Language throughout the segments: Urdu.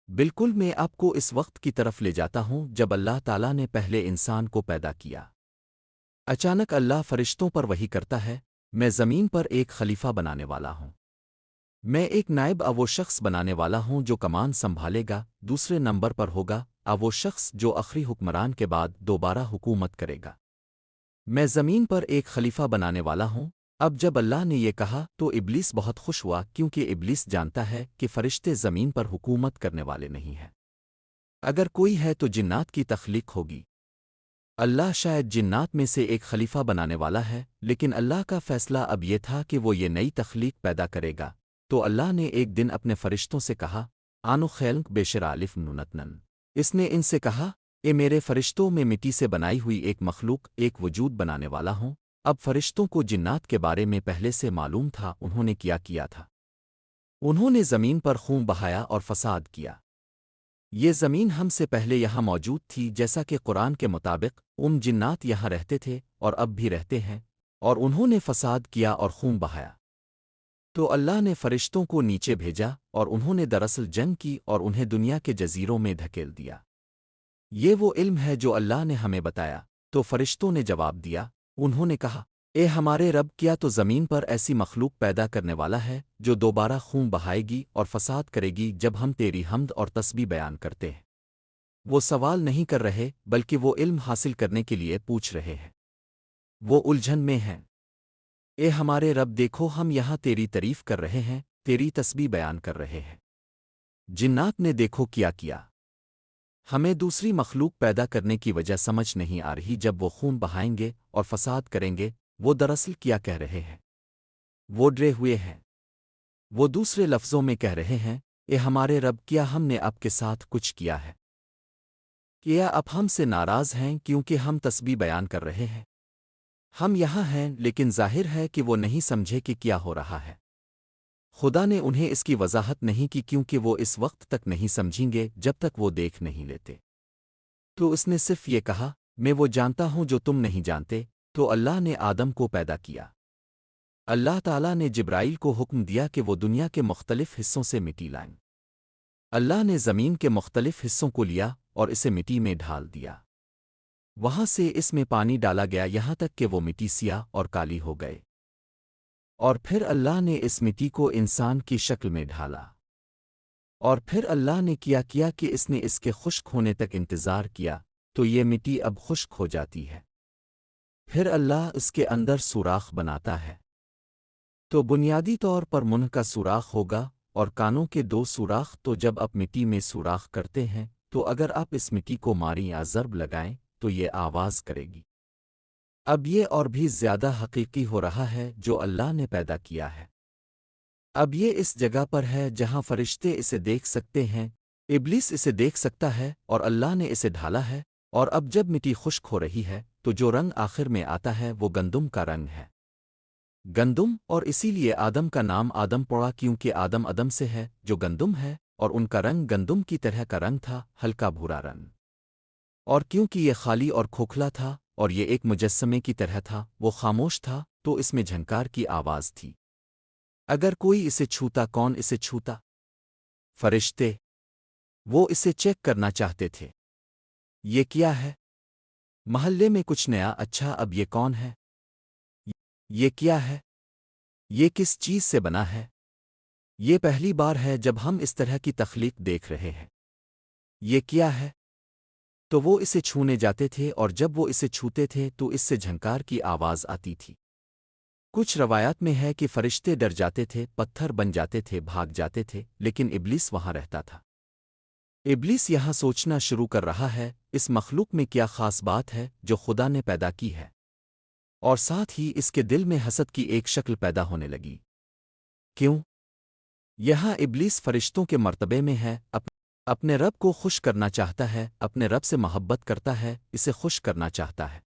بالکل میں آپ کو اس وقت کی طرف لے جاتا ہوں جب اللہ تعالیٰ نے پہلے انسان کو پیدا کیا۔ اچانک اللہ فرشتوں پر وحی کرتا ہے، میں زمین پر ایک خلیفہ بنانے والا ہوں۔ میں ایک نائب وہ شخص بنانے والا ہوں جو کمان سنبھالے گا، دوسرے نمبر پر ہوگا وہ شخص جو آخری حکمران کے بعد دوبارہ حکومت کرے گا۔ میں زمین پر ایک خلیفہ بنانے والا ہوں۔ اب جب اللہ نے یہ کہا تو ابلیس بہت خوش ہوا، کیونکہ ابلیس جانتا ہے کہ فرشتے زمین پر حکومت کرنے والے نہیں ہیں۔ اگر کوئی ہے تو جنات کی تخلیق ہوگی۔ اللہ شاید جنات میں سے ایک خلیفہ بنانے والا ہے، لیکن اللہ کا فیصلہ اب یہ تھا کہ وہ یہ نئی تخلیق پیدا کرے گا۔ تو اللہ نے ایک دن اپنے فرشتوں سے کہا، آنو خیلنک بیشر آلف نونتنن۔ اس نے ان سے کہا، اے میرے فرشتوں، میں مٹی سے بنائی ہوئی ایک مخلوق، ایک وجود بنانے والا ہوں۔ اب فرشتوں کو جنات کے بارے میں پہلے سے معلوم تھا انہوں نے کیا تھا۔ انہوں نے زمین پر خون بہایا اور فساد کیا۔ یہ زمین ہم سے پہلے یہاں موجود تھی، جیسا کہ قرآن کے مطابق جنات یہاں رہتے تھے اور اب بھی رہتے ہیں، اور انہوں نے فساد کیا اور خون بہایا۔ تو اللہ نے فرشتوں کو نیچے بھیجا اور انہوں نے دراصل جنگ کی اور انہیں دنیا کے جزیروں میں دھکیل دیا۔ یہ وہ علم ہے جو اللہ نے ہمیں بتایا۔ تو فرشتوں نے جواب دیا، انہوں نے کہا، اے ہمارے رب، کیا تو زمین پر ایسی مخلوق پیدا کرنے والا ہے جو دوبارہ خون بہائے گی اور فساد کرے گی جب ہم تیری حمد اور تسبیح بیان کرتے ہیں؟ وہ سوال نہیں کر رہے بلکہ وہ علم حاصل کرنے کے لیے پوچھ رہے ہیں۔ وہ الجھن میں ہیں۔ اے ہمارے رب، دیکھو ہم یہاں تیری تعریف کر رہے ہیں، تیری تسبیح بیان کر رہے ہیں۔ جنات نے دیکھو کیا ہمیں دوسری مخلوق پیدا کرنے کی وجہ سمجھ نہیں آ رہی جب وہ خون بہائیں گے اور فساد کریں گے۔ وہ دراصل کیا کہہ رہے ہیں؟ وہ ڈرے ہوئے ہیں۔ وہ دوسرے لفظوں میں کہہ رہے ہیں، اے ہمارے رب، کیا ہم نے آپ کے ساتھ کچھ کیا ہے؟ کیا آپ ہم سے ناراض ہیں کیونکہ ہم تسبیح بیان کر رہے ہیں؟ ہم یہاں ہیں، لیکن ظاہر ہے کہ وہ نہیں سمجھے کہ کیا ہو رہا ہے۔ خدا نے انہیں اس کی وضاحت نہیں کی کیونکہ وہ اس وقت تک نہیں سمجھیں گے جب تک وہ دیکھ نہیں لیتے۔ تو اس نے صرف یہ کہا، میں وہ جانتا ہوں جو تم نہیں جانتے۔ تو اللہ نے آدم کو پیدا کیا۔ اللہ تعالیٰ نے جبرائیل کو حکم دیا کہ وہ دنیا کے مختلف حصوں سے مٹی لائیں۔ اللہ نے زمین کے مختلف حصوں کو لیا اور اسے مٹی میں ڈھال دیا۔ وہاں سے اس میں پانی ڈالا گیا یہاں تک کہ وہ مٹی سیاہ اور کالی ہو گئے۔ اور پھر اللہ نے اس مٹی کو انسان کی شکل میں ڈھالا۔ اور پھر اللہ نے کیا کہ اس نے اس کے خشک ہونے تک انتظار کیا، تو یہ مٹی اب خشک ہو جاتی ہے۔ پھر اللہ اس کے اندر سوراخ بناتا ہے۔ تو بنیادی طور پر منہ کا سوراخ ہوگا اور کانوں کے 2 سوراخ۔ تو جب آپ مٹی میں سوراخ کرتے ہیں تو اگر آپ اس مٹی کو ماری یا ضرب لگائیں تو یہ آواز کرے گی۔ اب یہ اور بھی زیادہ حقیقی ہو رہا ہے جو اللہ نے پیدا کیا ہے۔ اب یہ اس جگہ پر ہے جہاں فرشتے اسے دیکھ سکتے ہیں، ابلیس اسے دیکھ سکتا ہے اور اللہ نے اسے ڈھالا ہے۔ اور اب جب مٹی خشک ہو رہی ہے تو جو رنگ آخر میں آتا ہے وہ گندم کا رنگ ہے۔ گندم، اور اسی لیے آدم کا نام آدم پڑا کیونکہ آدم ادم سے ہے جو گندم ہے، اور ان کا رنگ گندم کی طرح کا رنگ تھا، ہلکا بھورا رنگ۔ اور کیونکہ یہ خالی اور کھوکھلا تھا اور یہ ایک مجسمے کی طرح تھا، وہ خاموش تھا، تو اس میں جھنکار کی آواز تھی۔ اگر کوئی اسے چھوتا، کون اسے چھوتا؟ فرشتے۔ وہ اسے چیک کرنا چاہتے تھے۔ یہ کیا ہے؟ محلے میں کچھ نیا، اچھا اب یہ کون ہے؟ یہ کیا ہے؟ یہ کس چیز سے بنا ہے؟ یہ پہلی بار ہے جب ہم اس طرح کی تخلیق دیکھ رہے ہیں۔ یہ کیا ہے؟ تو وہ اسے چھونے جاتے تھے اور جب وہ اسے چھوتے تھے تو اس سے جھنکار کی آواز آتی تھی۔ کچھ روایات میں ہے کہ فرشتے ڈر جاتے تھے، پتھر بن جاتے تھے، بھاگ جاتے تھے، لیکن ابلیس وہاں رہتا تھا۔ ابلیس یہاں سوچنا شروع کر رہا ہے، اس مخلوق میں کیا خاص بات ہے جو خدا نے پیدا کی ہے؟ اور ساتھ ہی اس کے دل میں حسد کی ایک شکل پیدا ہونے لگی۔ کیوں؟ یہاں ابلیس فرشتوں کے مرتبے میں ہے، اپنے رب کو خوش کرنا چاہتا ہے، اپنے رب سے محبت کرتا ہے، اسے خوش کرنا چاہتا ہے۔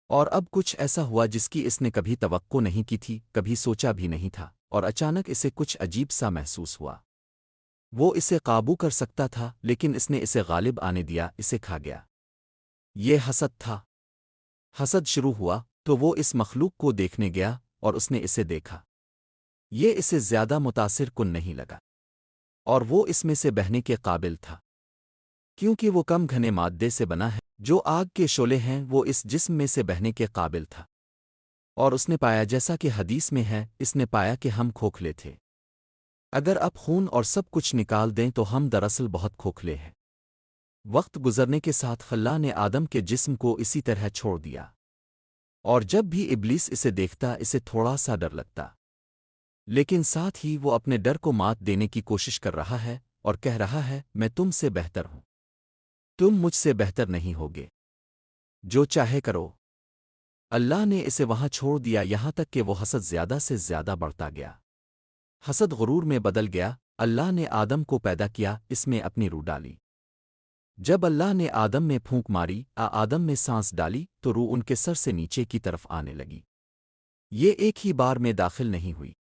اور اب کچھ ایسا ہوا جس کی اس نے کبھی توقع نہیں کی تھی، کبھی سوچا بھی نہیں تھا، اور اچانک اسے کچھ عجیب سا محسوس ہوا۔ وہ اسے قابو کر سکتا تھا لیکن اس نے اسے غالب آنے دیا، اسے کھا گیا۔ یہ حسد تھا۔ حسد شروع ہوا تو وہ اس مخلوق کو دیکھنے گیا اور اس نے اسے دیکھا۔ یہ اسے زیادہ متاثر کن نہیں لگا۔ اور وہ اس میں سے بہنے کے قابل تھا، کیونکہ وہ کم گھنے مادے سے بنا ہے، جو آگ کے شعلے ہیں وہ اس جسم میں سے بہنے کے قابل تھا۔ اور اس نے پایا، جیسا کہ حدیث میں ہے، اس نے پایا کہ ہم کھوکھلے تھے۔ اگر اب خون اور سب کچھ نکال دیں تو ہم دراصل بہت کھوکھلے ہیں۔ وقت گزرنے کے ساتھ اللہ نے آدم کے جسم کو اسی طرح چھوڑ دیا، اور جب بھی ابلیس اسے دیکھتا اسے تھوڑا سا ڈر لگتا، لیکن ساتھ ہی وہ اپنے ڈر کو مات دینے کی کوشش کر رہا ہے اور کہہ رہا ہے، میں تم سے بہتر ہوں، تم مجھ سے بہتر نہیں ہوگے، جو چاہے کرو۔ اللہ نے اسے وہاں چھوڑ دیا یہاں تک کہ وہ حسد زیادہ سے زیادہ بڑھتا گیا۔ حسد غرور میں بدل گیا۔ اللہ نے آدم کو پیدا کیا، اس میں اپنی روح ڈالی۔ جب اللہ نے آدم میں پھونک ماری، آدم میں سانس ڈالی تو روح ان کے سر سے نیچے کی طرف آنے لگی۔ یہ ایک ہی بار میں داخل نہیں ہوئی،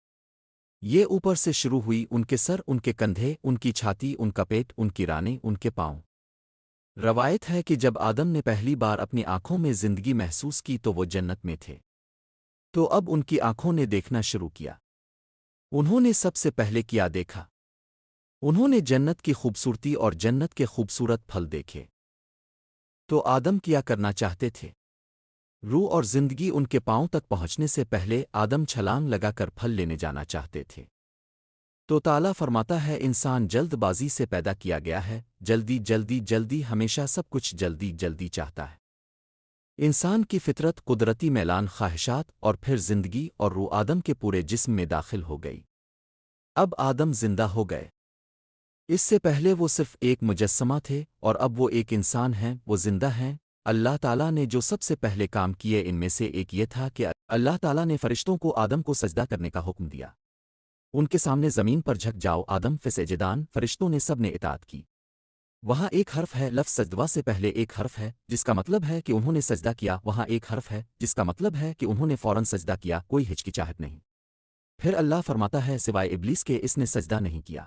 یہ اوپر سے شروع ہوئی، ان کے سر، ان کے کندھے، ان کی چھاتی، ان کا پیٹ، ان کی رانیں، ان کے پاؤں۔ روایت ہے کہ جب آدم نے پہلی بار اپنی آنکھوں میں زندگی محسوس کی تو وہ جنت میں تھے، تو اب ان کی آنکھوں نے دیکھنا شروع کیا۔ انہوں نے سب سے پہلے کیا دیکھا؟ انہوں نے جنت کی خوبصورتی اور جنت کے خوبصورت پھل دیکھے۔ تو آدم کیا کرنا چاہتے تھے؟ روح اور زندگی ان کے پاؤں تک پہنچنے سے پہلے آدم چھلانگ لگا کر پھل لینے جانا چاہتے تھے۔ تو تعالیٰ فرماتا ہے، انسان جلد بازی سے پیدا کیا گیا ہے، جلدی جلدی جلدی، ہمیشہ سب کچھ جلدی جلدی چاہتا ہے۔ انسان کی فطرت، قدرتی میلان، خواہشات اور پھر زندگی اور روح آدم کے پورے جسم میں داخل ہو گئی۔ اب آدم زندہ ہو گئے۔ اس سے پہلے وہ صرف ایک مجسمہ تھے، اور اب وہ ایک انسان ہیں، وہ زندہ ہیں۔ اللہ تعالیٰ نے جو سب سے پہلے کام کیے ان میں سے ایک یہ تھا کہ اللہ تعالیٰ نے فرشتوں کو آدم کو سجدہ کرنے کا حکم دیا۔ ان کے سامنے زمین پر جھک جاؤ، آدم فسجدان، فرشتوں نے سب نے اطاعت کی۔ وہاں ایک حرف ہے، لفظ سجدہ سے پہلے ایک حرف ہے جس کا مطلب ہے کہ انہوں نے سجدہ کیا، وہاں ایک حرف ہے جس کا مطلب ہے کہ انہوں نے فوراً سجدہ کیا، کوئی ہچکچاہٹ نہیں۔ پھر اللہ فرماتا ہے، سوائے ابلیس کے اس نے سجدہ نہیں کیا۔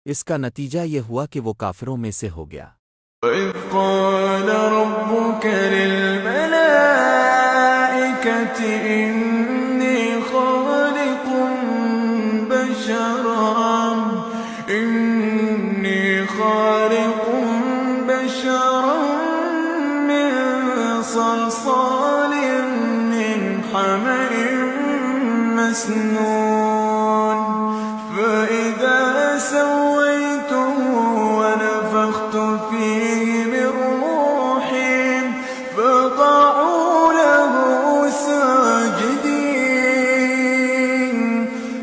اس کا نتیجہ یہ ہوا کہ وہ کافروں میں سے ہو گیا۔ وَإِذْ قَالَ رَبُّكَ لِلْمَلَائِكَةِ إِنِّي خَالِقٌ بَشَرًا مِّن صَلْصَالٍ مِّنْ حَمَإٍ مَّسْنُونٍ فَإِذَا سَوَّيْتُهُ وَنَفَخْتُ فِيهِ مِن رُّوحِي فَقَعُوا لَهُ سَاجِدِينَ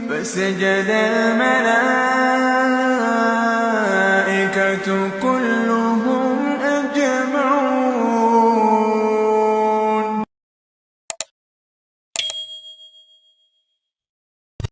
فَسَجَدَ الْمَلَائِكَةُ كُلُّهُمْ